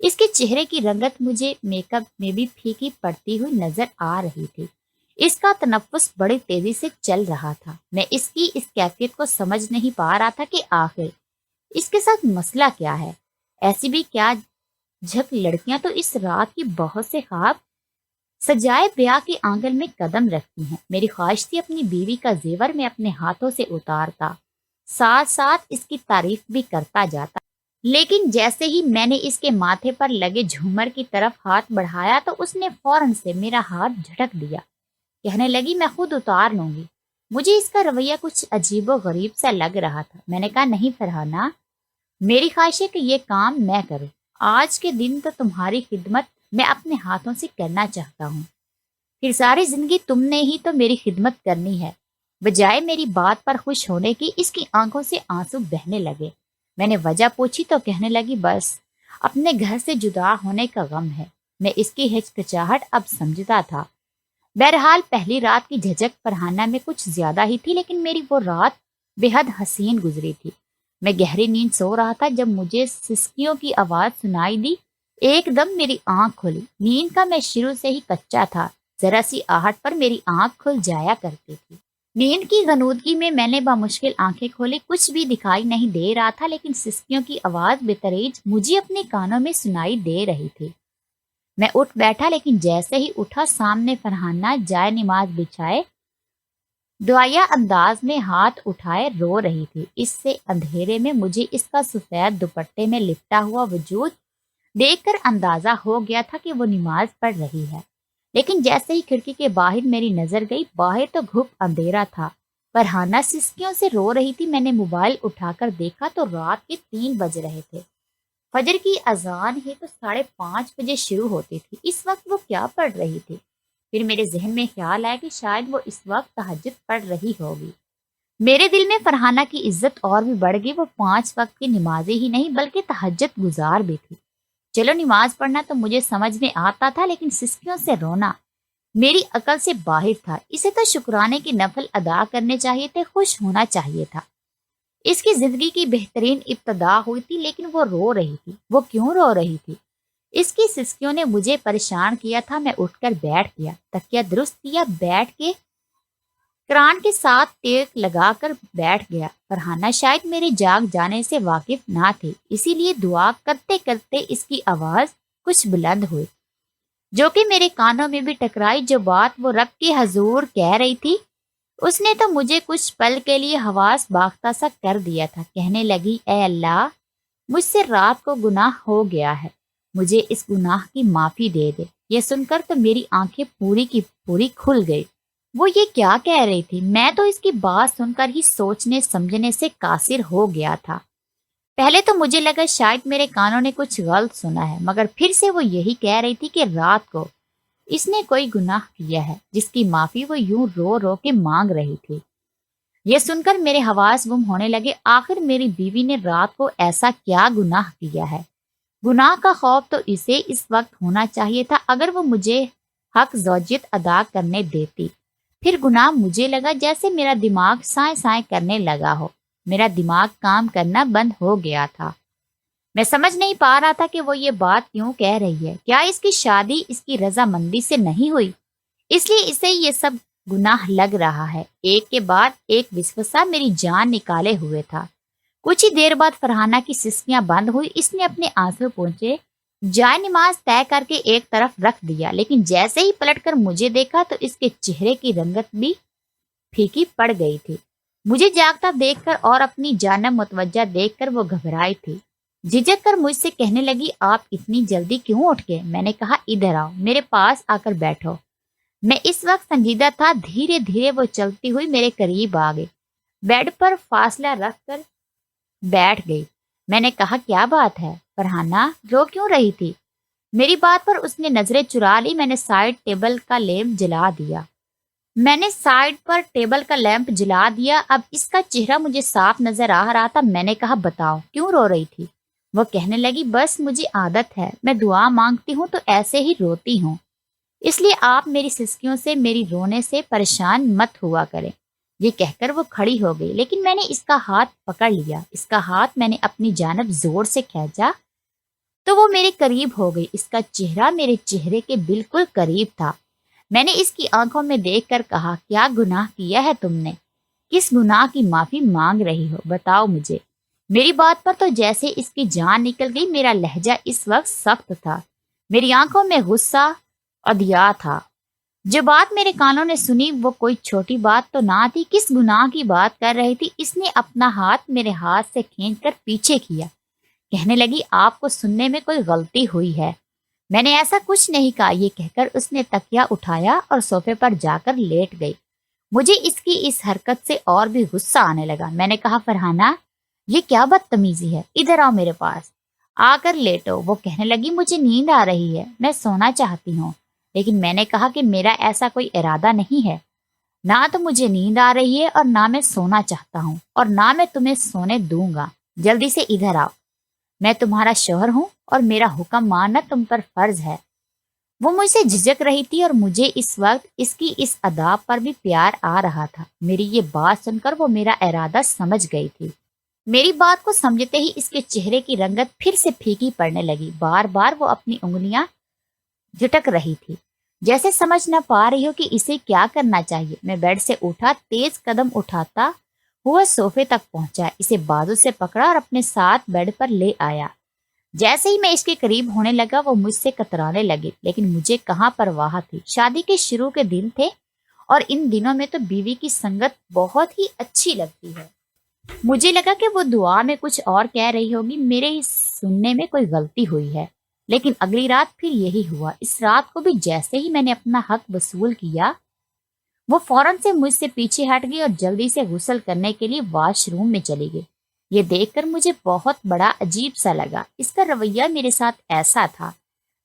اس کے چہرے کی رنگت مجھے میک اپ میں بھی پھیکی پڑتی ہوئی نظر آ رہی تھی۔ اس کا تنفس بڑی تیزی سے چل رہا تھا۔ میں اس کی اس کیفیت کو سمجھ نہیں پا رہا تھا کہ آخر اس کے ساتھ مسئلہ کیا ہے۔ ایسی بھی کیا جھک لڑکیاں تو اس رات کی بہت سے خواب سجائے بیاہ کے آنگن میں قدم رکھتی ہیں۔ میری خواہش تھی اپنی بیوی کا زیور میں اپنے ہاتھوں سے اتارتا، ساتھ ساتھ اس کی تعریف بھی کرتا جاتا، لیکن جیسے ہی میں نے اس کے ماتھے پر لگے جھومر کی طرف ہاتھ بڑھایا تو اس نے فوراً سے میرا ہاتھ جھٹک دیا، کہنے لگی میں خود اتار لوں گی۔ مجھے اس کا رویہ کچھ عجیب و غریب سا لگ رہا تھا۔ میں نے کہا نہیں فرحانہ، میری خواہش ہے کہ یہ کام میں کروں۔ آج کے دن تو تمہاری خدمت میں اپنے ہاتھوں سے کرنا چاہتا ہوں، پھر ساری زندگی تم نے ہی تو میری خدمت کرنی ہے۔ بجائے میری بات پر خوش ہونے کی اس کی آنکھوں سے آنسو بہنے لگے۔ میں نے وجہ پوچھی تو کہنے لگی بس اپنے گھر سے جدا ہونے کا غم ہے۔ میں اس کی ہچکچاہٹ اب سمجھتا تھا۔ بہرحال پہلی رات کی جھجک فرحانہ میں کچھ زیادہ ہی تھی، لیکن میری وہ رات بے حد حسین گزری تھی۔ میں گہری نیند سو رہا تھا جب مجھے سسکیوں کی آواز سنائی دی۔ ایک دم میری آنکھ کھلی۔ نیند کا میں شروع سے ہی کچا تھا، ذرا سی آہٹ پر میری آنکھ کھل جایا کرتی تھی۔ نیند کی غنودگی میں میں نے بامشکل آنکھیں کھولی، کچھ بھی دکھائی نہیں دے رہا تھا، لیکن سسکیوں کی آواز بتدریج مجھے اپنے کانوں میں سنائی دے رہی تھی۔ میں اٹھ بیٹھا، لیکن جیسے ہی اٹھا سامنے فرحانہ جائے نماز بچھائے دعائیا انداز میں ہاتھ اٹھائے رو رہی تھی۔ اس سے اندھیرے میں مجھے اس کا سفید دوپٹے میں لپٹا ہوا وجود دیکھ کر اندازہ ہو گیا تھا کہ وہ نماز پڑھ رہی ہے، لیکن جیسے ہی کھڑکی کے باہر میری نظر گئی، باہر تو گھپ اندھیرا تھا۔ فرحانہ سسکیوں سے رو رہی تھی۔ میں نے موبائل اٹھا کر دیکھا تو رات کے 3 بج رہے تھے۔ فجر کی اذان ہی تو 5:30 بجے شروع ہوتی تھی۔ اس وقت وہ کیا پڑھ رہی تھی؟ پھر میرے ذہن میں خیال آیا کہ شاید وہ اس وقت تہجد پڑھ رہی ہوگی۔ میرے دل میں فرحانہ کی عزت اور بھی بڑھ گئی۔ وہ 5 وقت کی نمازی ہی نہیں بلکہ تہجد گزار بھی تھی۔ چلو نماز پڑھنا تو مجھے سمجھ میں آتا تھا، لیکن سسکیوں سے رونا میری عقل سے باہر تھا۔ اسے تو شکرانے کی نفل ادا کرنے چاہیے تھے، خوش ہونا چاہیے تھا۔ اس کی زندگی کی بہترین ابتدا ہوئی تھی، لیکن وہ رو رہی تھی۔ وہ کیوں رو رہی تھی؟ اس کی سسکیوں نے مجھے پریشان کیا تھا۔ میں اٹھ کر بیٹھ گیا، تکیہ درست کیا، بیٹھ کے قرآن کے ساتھ ٹیک لگا کر بیٹھ گیا۔ فرحانہ شاید میرے جاگ جانے سے واقف نہ تھی، اسی لیے دعا کرتے کرتے اس کی آواز کچھ بلند ہوئی، جو کہ میرے کانوں میں بھی ٹکرائی۔ جو بات وہ رب کے حضور کہہ رہی تھی، اس نے تو مجھے کچھ پل کے لیے حواس باختہ سا کر دیا تھا۔ کہنے لگی اے اللہ، مجھ سے رات کو گناہ ہو گیا ہے، مجھے اس گناہ کی معافی دے دے۔ یہ سن کر تو میری آنکھیں پوری کی پوری کھل گئی۔ وہ یہ کیا کہہ رہی تھی؟ میں تو اس کی بات سن کر ہی سوچنے سمجھنے سے قاصر ہو گیا تھا۔ پہلے تو مجھے لگا شاید میرے کانوں نے کچھ غلط سنا ہے، مگر پھر سے وہ یہی کہہ رہی تھی کہ رات کو اس نے کوئی گناہ کیا ہے جس کی معافی وہ یوں رو رو کے مانگ رہی تھی۔ یہ سن کر میرے حواس گم ہونے لگے۔ آخر میری بیوی نے رات کو ایسا کیا گناہ کیا ہے؟ گناہ کا خوف تو اسے اس وقت ہونا چاہیے تھا، اگر وہ مجھے حق زوجیت ادا کرنے دیتی۔ پھر گناہ مجھے لگا جیسے میرا دماغ سائیں سائیں کرنے لگا ہو۔ میرا دماغ کام کرنا بند ہو گیا تھا۔ میں سمجھ نہیں پا رہا تھا کہ وہ یہ بات کیوں کہہ رہی ہے۔ کیا اس کی شادی اس کی رضامندی سے نہیں ہوئی، اس لیے اسے یہ سب گناہ لگ رہا ہے؟ ایک کے بعد ایک وسوسہ میری جان نکالے ہوئے تھا۔ کچھ ہی دیر بعد فرحانہ کی سسکیاں بند ہوئی۔ اس نے اپنے آنسو پونچھے جائے نماز طے کر کے ایک طرف رکھ دیا، لیکن جیسے ہی پلٹ کر مجھے دیکھا تو اس کے چہرے کی رنگت بھی پھیکی پڑ گئی تھی۔ مجھے جاگتا دیکھ کر اور اپنی جانب متوجہ دیکھ کر وہ گھبرائی تھی۔ جھجک کر مجھ سے کہنے لگی آپ اتنی جلدی کیوں اٹھ گئے؟ میں نے کہا ادھر آؤ، میرے پاس آ کر بیٹھو۔ میں اس وقت سنجیدہ تھا۔ دھیرے دھیرے وہ چلتی ہوئی میرے قریب آ گئی، بیڈ پر فاصلہ رکھ کر بیٹھ گئی۔ میں نے کہا کیا بات ہے فرحانہ، رو کیوں رہی تھی؟ میری بات پر اس نے نظریں چرا لی۔ میں نے سائڈ ٹیبل کا لیمپ جلا دیا۔ اب اس کا چہرہ مجھے صاف نظر آ رہا تھا۔ میں نے کہا بتاؤ کیوں رو رہی تھی؟ وہ کہنے لگی بس مجھے عادت ہے، میں دعا مانگتی ہوں تو ایسے ہی روتی ہوں، اس لیے آپ میری سسکیوں سے میری رونے سے پریشان مت ہوا کریں۔ یہ کہہ کر وہ کھڑی ہو گئی، لیکن میں نے اس کا ہاتھ پکڑ لیا۔ اس کا ہاتھ میں نے اپنی جانب زور سے کھینچا تو وہ میرے قریب ہو گئی۔ اس کا چہرہ میرے چہرے کے بالکل قریب تھا۔ میں نے اس کی آنکھوں میں دیکھ کر کہا، کیا گناہ کیا ہے تم نے؟ کس گناہ کی معافی مانگ رہی ہو؟ بتاؤ مجھے۔ میری بات پر تو جیسے اس کی جان نکل گئی۔ میرا لہجہ اس وقت سخت تھا، میری آنکھوں میں غصہ ادھیا تھا۔ جو بات میرے کانوں نے سنی وہ کوئی چھوٹی بات تو نہ تھی۔ کس گناہ کی بات کر رہی تھی؟ اس نے اپنا ہاتھ میرے ہاتھ سے کھینچ کر پیچھے کیا، کہنے لگی، آپ کو سننے میں کوئی غلطی ہوئی ہے۔ میں نے ایسا کچھ نہیں کہا۔ یہ کہہ کر اس نے تکیا اٹھایا اور صوفے پر جا کر لیٹ گئی۔ مجھے اس کی اس حرکت سے اور بھی غصہ آنے لگا۔ میں نے کہا، فرحانہ یہ کیا بدتمیزی ہے؟ ادھر آؤ، میرے پاس آ کر لیٹو۔ وہ کہنے لگی، مجھے نیند آ رہی ہے، میں سونا چاہتی ہوں۔ لیکن میں نے کہا کہ میرا ایسا کوئی ارادہ نہیں ہے، نہ تو مجھے نیند آ رہی ہے اور نہ میں سونا چاہتا ہوں، اور نہ میں تمہیں سونے دوں گا۔ جلدی سے ادھر آؤ، میں تمہارا شوہر ہوں اور میرا حکم ماننا تم پر فرض ہے۔ وہ مجھ سے جھجک رہی تھی اور مجھے اس وقت اس کی اس ادا پر بھی پیار آ رہا تھا۔ میری یہ بات سن کر وہ میرا ارادہ سمجھ گئی تھی۔ میری بات کو سمجھتے ہی اس کے چہرے کی رنگت پھر سے پھیکی پڑنے لگی۔ بار بار وہ اپنی انگلیاں جھٹک رہی تھی، جیسے سمجھ نہ پا رہی ہو کہ اسے کیا کرنا چاہیے۔ میں بیڈ سے اٹھا، تیز قدم اٹھاتا ہوا صوفے تک پہنچا، اسے بازو سے پکڑا اور اپنے ساتھ بیڈ پر لے آیا۔ جیسے ہی میں اس کے قریب ہونے لگا وہ مجھ سے کترانے لگی، لیکن مجھے کہاں پرواہ تھی۔ شادی کے شروع کے دن تھے اور ان دنوں میں تو بیوی کی سنگت بہت ہی اچھی لگتی ہے۔ مجھے لگا کہ وہ دعا میں کچھ اور کہہ رہی ہوگی، میرے اس سننے میں کوئی غلطی ہوئی ہے۔ لیکن اگلی رات پھر یہی ہوا۔ اس رات کو بھی جیسے ہی میں نے اپنا حق وصول کیا، وہ فوراً سے مجھ سے پیچھے ہٹ گئی اور جلدی سے غسل کرنے کے لیے واش روم میں چلی گئی۔ یہ دیکھ کر مجھے بہت بڑا عجیب سا لگا۔ اس کا رویہ میرے ساتھ ایسا تھا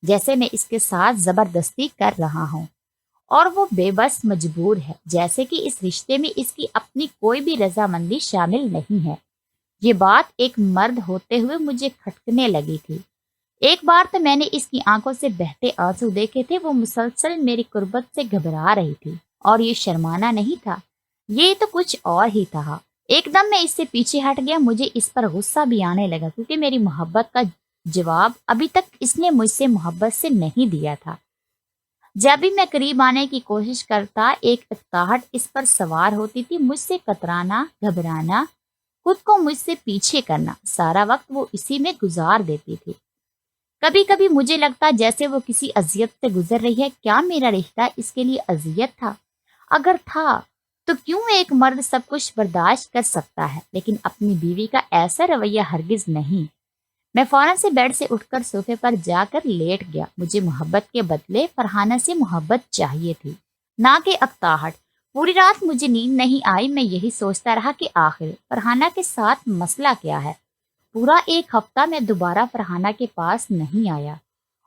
جیسے میں اس کے ساتھ زبردستی کر رہا ہوں، اور وہ بے بس مجبور ہے، جیسے کہ اس رشتے میں اس کی اپنی کوئی بھی رضامندی شامل نہیں ہے۔ یہ بات ایک مرد ہوتے ہوئے مجھے کھٹکنے لگی تھی۔ ایک بار تو میں نے اس کی آنکھوں سے بہتے آنسو دیکھے تھے۔ وہ مسلسل میری قربت سے گھبرا رہی تھی، اور یہ شرمانا نہیں تھا، یہ تو کچھ اور ہی تھا۔ ایک دم میں اس سے پیچھے ہٹ گیا۔ مجھے اس پر غصہ بھی آنے لگا، کیونکہ میری محبت کا جواب ابھی تک اس نے مجھ سے محبت سے نہیں دیا تھا۔ جب بھی میں قریب آنے کی کوشش کرتا، ایک اکتاہٹ اس پر سوار ہوتی تھی، مجھ سے کترانا، گھبرانا، خود کو مجھ سے پیچھے کرنا، سارا وقت وہ اسی میں گزار دیتی تھی۔ کبھی کبھی مجھے لگتا جیسے وہ کسی اذیت سے گزر رہی ہے۔ کیا میرا رشتہ اس کے لیے اذیت تھا؟ اگر تھا تو کیوں ایک مرد سب کچھ برداشت کر سکتا ہے لیکن اپنی بیوی کا ایسا رویہ ہرگز نہیں۔ میں فوراً سے بیڈ سے اٹھ کر صوفے پر جا کر لیٹ گیا۔ مجھے محبت کے بدلے فرحانہ سے محبت چاہیے تھی، نہ کہ اکتاہٹ۔ پوری رات مجھے نیند نہیں آئی۔ میں یہی سوچتا رہا کہ آخر فرحانہ کے ساتھ مسئلہ کیا ہے۔ پورا ایک ہفتہ میں دوبارہ فرحانہ کے پاس نہیں آیا،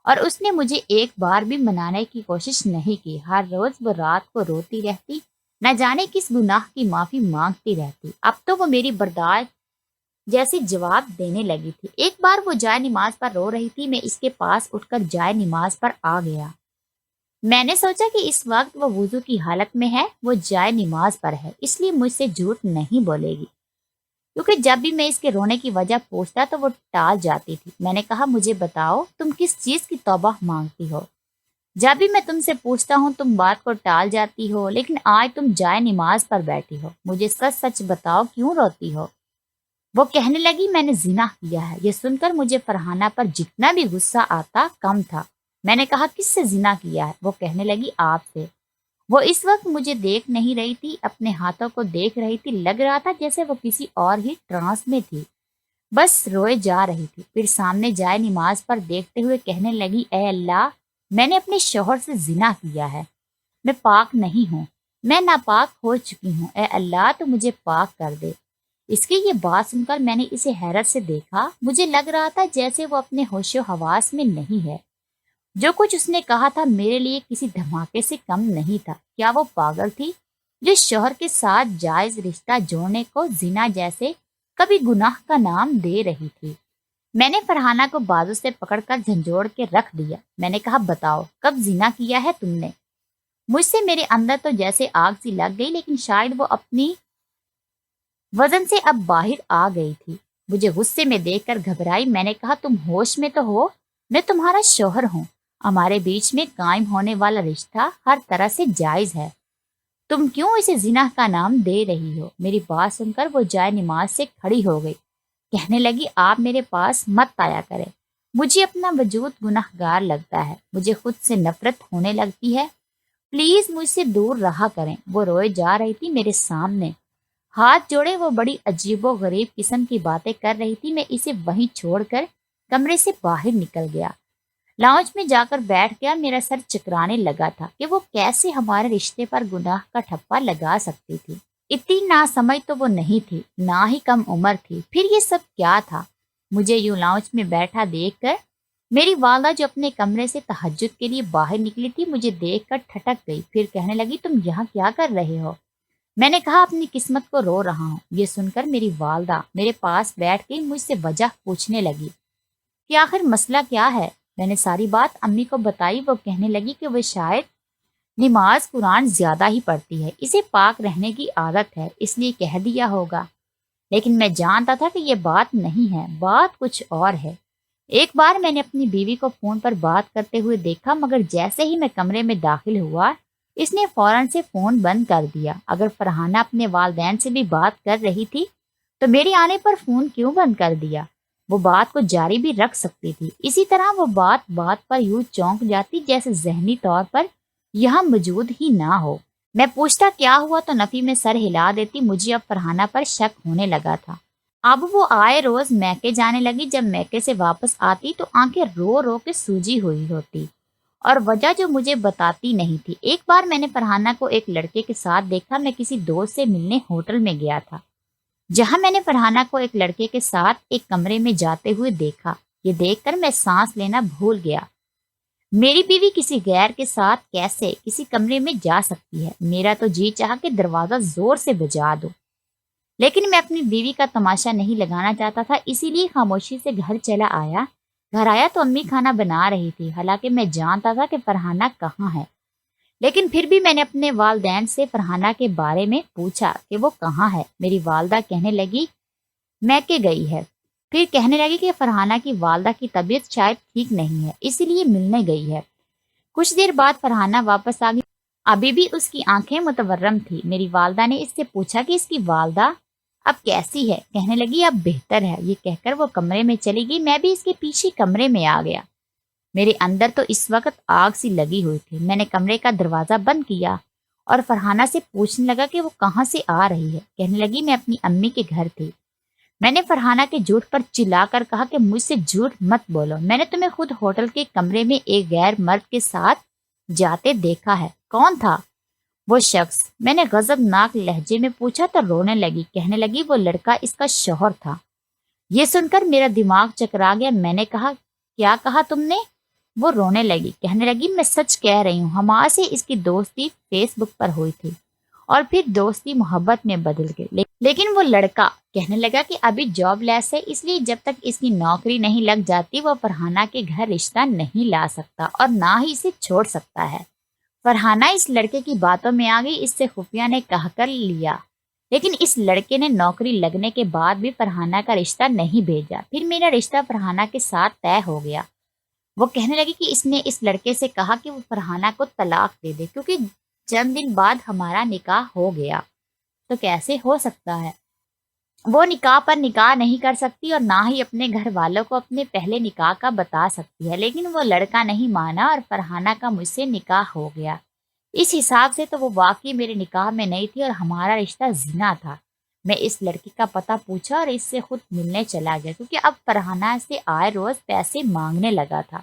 اور اس نے مجھے ایک بار بھی منانے کی کوشش نہیں کی۔ ہر روز وہ رات کو روتی رہتی، نہ جانے کس گناہ کی معافی مانگتی رہتی۔ اب تو وہ میری برداشت جیسے جواب دینے لگی تھی۔ ایک بار وہ جائے نماز پر رو رہی تھی، میں اس کے پاس اٹھ کر جائے نماز پر آ گیا۔ میں نے سوچا کہ اس وقت وہ وضو کی حالت میں ہے، وہ جائے نماز پر ہے، اس لیے مجھ سے جھوٹ نہیں بولے گی، کیونکہ جب بھی میں اس کے رونے کی وجہ پوچھتا تو وہ ٹال جاتی تھی۔ میں نے کہا، مجھے بتاؤ تم کس چیز کی توبہ مانگتی ہو؟ جب بھی میں تم سے پوچھتا ہوں تم بات کو ٹال جاتی ہو، لیکن آج تم جائے نماز پر بیٹھی ہو، مجھے سچ سچ بتاؤ کیوں روتی ہو؟ وہ کہنے لگی، میں نے زنا کیا ہے۔ یہ سن کر مجھے فرحانہ پر جتنا بھی غصہ آتا کم تھا۔ میں نے کہا، کس سے زنا کیا ہے؟ وہ کہنے لگی، آپ سے۔ وہ اس وقت مجھے دیکھ نہیں رہی تھی، اپنے ہاتھوں کو دیکھ رہی تھی۔ لگ رہا تھا جیسے وہ کسی اور ہی ٹرانس میں تھی، بس روئے جا رہی تھی۔ پھر سامنے جائے نماز پر دیکھتے ہوئے کہنے لگی، اے اللہ، میں نے اپنے شوہر سے زنا کیا ہے، میں پاک نہیں ہوں، میں ناپاک ہو چکی ہوں، اے اللہ تو مجھے پاک کر دے۔ اس کی یہ بات سن کر میں نے اسے حیرت سے دیکھا۔ مجھے لگ رہا تھا جیسے وہ اپنے ہوش و حواس میں نہیں ہے۔ جو کچھ اس نے کہا تھا میرے لیے کسی دھماکے سے کم نہیں تھا۔ کیا وہ پاگل تھی جو شوہر کے ساتھ جائز رشتہ جوڑنے کو زنا جیسے کبھی گناہ کا نام دے رہی تھی؟ میں نے فرحانہ کو بازو سے پکڑ کر جھنجھوڑ کے رکھ دیا۔ میں نے کہا، بتاؤ کب زنا کیا ہے تم نے؟ مجھ سے میرے اندر تو جیسے آگ سی لگ گئی، لیکن شاید وہ اپنی وزن سے اب باہر آ گئی تھی۔ مجھے غصے میں دیکھ کر گھبرائی۔ میں نے کہا، تم ہوش میں تو ہو؟ میں تمہارا شوہر ہوں، ہمارے بیچ میں قائم ہونے والا رشتہ ہر طرح سے جائز ہے، تم کیوں اسے زنا کا نام دے رہی ہو؟ میری بات سن کر وہ جائے نماز سے کھڑی ہو گئی، کہنے لگی آپ میرے پاس مت آیا کریں، مجھے اپنا وجود گناہ گار لگتا ہے، مجھے خود سے نفرت ہونے لگتی ہے، پلیز مجھ سے دور رہا کریں۔ وہ روئے جا رہی تھی میرے سامنے، ہاتھ جوڑے وہ بڑی عجیب و غریب قسم کی باتیں کر رہی تھی۔ میں اسے وہیں چھوڑ کر کمرے سے باہر نکل گیا، لاؤنج میں جا کر بیٹھ گیا۔ میرا سر چکرانے لگا تھا کہ وہ کیسے ہمارے رشتے پر گناہ کا ٹھپا لگا سکتی تھی۔ اتنی ناسمجھ تو وہ نہیں تھی، نہ ہی کم عمر تھی، پھر یہ سب کیا تھا؟ مجھے یوں لاؤنج میں بیٹھا دیکھ کر میری والدہ جو اپنے کمرے سے تہجد کے لیے باہر نکلی تھی مجھے دیکھ کر ٹھٹک گئی، پھر کہنے لگی تم یہاں کیا کر رہے ہو؟ میں نے کہا اپنی قسمت کو رو رہا ہوں۔ یہ سن کر میری والدہ میرے پاس بیٹھ کے مجھ سے وجہ پوچھنے لگی کہ آخر مسئلہ کیا ہے؟ میں نے ساری بات امی کو بتائی۔ وہ کہنے لگی کہ وہ شاید نماز قرآن زیادہ ہی پڑھتی ہے، اسے پاک رہنے کی عادت ہے، اس لیے کہہ دیا ہوگا، لیکن میں جانتا تھا کہ یہ بات نہیں ہے، بات کچھ اور ہے۔ ایک بار میں نے اپنی بیوی کو فون پر بات کرتے ہوئے دیکھا، مگر جیسے ہی میں کمرے میں داخل ہوا اس نے فوراً سے فون بند کر دیا۔ اگر فرحانہ اپنے والدین سے بھی بات کر رہی تھی تو میرے آنے پر فون کیوں بند کر دیا؟ وہ بات کو جاری بھی رکھ سکتی تھی۔ اسی طرح وہ بات بات پر یوں چونک جاتی جیسے ذہنی طور پر یہاں موجود ہی نہ ہو۔ میں پوچھتا کیا ہوا تو نفی میں سر ہلا دیتی۔ مجھے اب فرحانہ پر شک ہونے لگا تھا۔ اب وہ آئے روز میکے جانے لگی، جب میکے سے واپس آتی تو آنکھیں رو رو کے سوجی ہوئی ہوتی، اور وجہ جو مجھے بتاتی نہیں تھی۔ ایک بار میں نے فرحانہ کو ایک لڑکے کے ساتھ دیکھا، میں کسی دوست سے ملنے ہوٹل میں گیا تھا جہاں میں نے فرحانہ کو ایک لڑکے کے ساتھ ایک کمرے میں جاتے ہوئے دیکھا۔ یہ دیکھ کر میں سانس لینا بھول گیا۔ میری بیوی کسی غیر کے ساتھ کیسے کسی کمرے میں جا سکتی ہے؟ میرا تو جی چاہا کہ دروازہ زور سے بجا دو، لیکن میں اپنی بیوی کا تماشا نہیں لگانا چاہتا تھا، اسی لیے خاموشی سے گھر آیا تو امی کھانا بنا رہی تھی، حالانکہ میں جانتا تھا کہ فرحانہ کہاں ہے، لیکن پھر بھی میں نے اپنے والدین سے فرحانہ کے بارے میں پوچھا کہ وہ کہاں ہے۔ میری والدہ کہنے لگی میکے گئی ہے، پھر کہنے لگی کہ فرحانہ کی والدہ کی طبیعت شاید ٹھیک نہیں ہے، اسی لیے ملنے گئی ہے۔ کچھ دیر بعد فرحانہ واپس آ گئی، ابھی بھی اس کی آنکھیں متورم تھی۔ میری والدہ نے اس سے پوچھا کہ اس کی والدہ اب کیسی ہے؟ کہنے لگی اب بہتر ہے۔ یہ کہہ کر وہ کمرے میں چلی گئی، میں بھی اس کے پیچھے کمرے میں آ گیا۔ میرے اندر تو اس وقت آگ سی لگی ہوئی تھی۔ میں نے کمرے کا دروازہ بند کیا اور فرحانہ سے پوچھنے لگا کہ وہ کہاں سے آ رہی ہے۔ کہنے لگی میں اپنی امی کے گھر تھی۔ میں نے فرحانہ کے جھوٹ پر چلا کر کہا کہ مجھ سے جھوٹ مت بولو، میں نے تمہیں خود ہوٹل کے کمرے میں ایک غیر مرد کے ساتھ جاتے دیکھا ہے۔ کون تھا وہ شخص؟ میں نے غضبناک لہجے میں پوچھا تو رونے لگی، کہنے لگی وہ لڑکا اس کا شوہر تھا۔ یہ سن کر میرا دماغ چکرا گیا۔ میں نے کہا کیا کہا تم نے؟ وہ رونے لگی، کہنے لگی میں سچ کہہ رہی ہوں، ہمارے سے اس کی دوستی فیس بک پر ہوئی تھی اور پھر دوستی محبت میں بدل گئی، لیکن وہ لڑکا کہنے لگا کہ ابھی جاب لیس ہے، اس لیے جب تک اس کی نوکری نہیں لگ جاتی وہ فرحانہ کے گھر رشتہ نہیں لا سکتا اور نہ ہی اسے چھوڑ سکتا ہے۔ فرحانہ اس لڑکے کی باتوں میں آ گئی، اس سے خفیہ نے کہہ کر لیا، لیکن اس لڑکے نے نوکری لگنے کے بعد بھی فرحانہ کا رشتہ نہیں بھیجا۔ پھر میرا رشتہ فرحانہ کے ساتھ طے ہو گیا۔ وہ کہنے لگی کہ اس نے اس لڑکے سے کہا کہ وہ فرحانہ کو طلاق دے دے کیونکہ چند دن بعد ہمارا نکاح ہو گیا۔ تو کیسے ہو سکتا ہے؟ وہ نکاح پر نکاح نہیں کر سکتی اور نہ ہی اپنے گھر والوں کو اپنے پہلے نکاح کا بتا سکتی ہے، لیکن وہ لڑکا نہیں مانا اور فرحانہ کا مجھ سے نکاح ہو گیا۔ اس حساب سے تو وہ واقعی میرے نکاح میں نہیں تھی اور ہمارا رشتہ زنا تھا۔ میں اس لڑکی کا پتہ پوچھا اور اس سے خود ملنے چلا گیا کیونکہ اب فرحانہ سے آئے روز پیسے مانگنے لگا تھا۔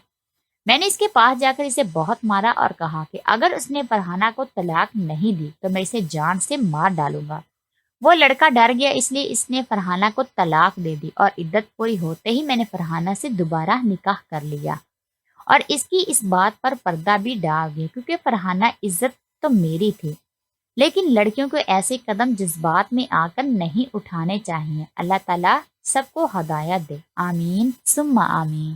میں نے اس کے پاس جا کر اسے بہت مارا اور کہا کہ اگر اس نے فرحانہ کو طلاق نہیں دی تو میں اسے جان سے مار ڈالوں گا۔ وہ لڑکا ڈر گیا، اس لیے اس نے فرحانہ کو طلاق دے دی اور عدت پوری ہوتے ہی میں نے فرحانہ سے دوبارہ نکاح کر لیا اور اس کی اس بات پر پردہ بھی ڈال دیا کیونکہ فرحانہ عزت تو میری تھی۔ لیکن لڑکیوں کو ایسے قدم جذبات میں آ کر نہیں اٹھانے چاہیے۔ اللہ تعالیٰ سب کو ہدایت دے، آمین ثم آمین۔